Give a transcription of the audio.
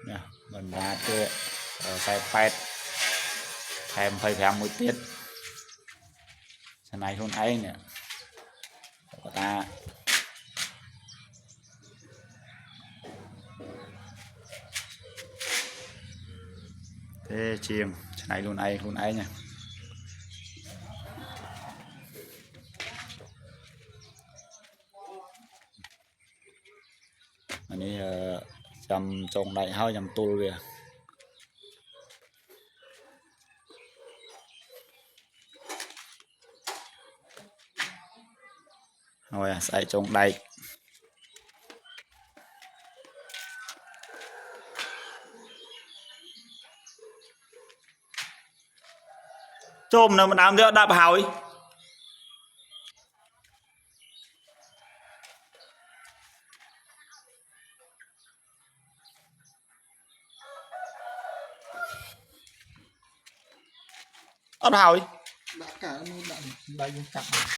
nè mình ra chưa tay pet thêm phải làm một tiết này không ấy nè ta thế chiềng này luôn ấy nha anh ấy chầm trồng đại hơi nhầm tu kìa rồi xài trồng đầy chôm nào mà làm được đạp hỏi ớt hỏi đã cả nó đã dùng cặp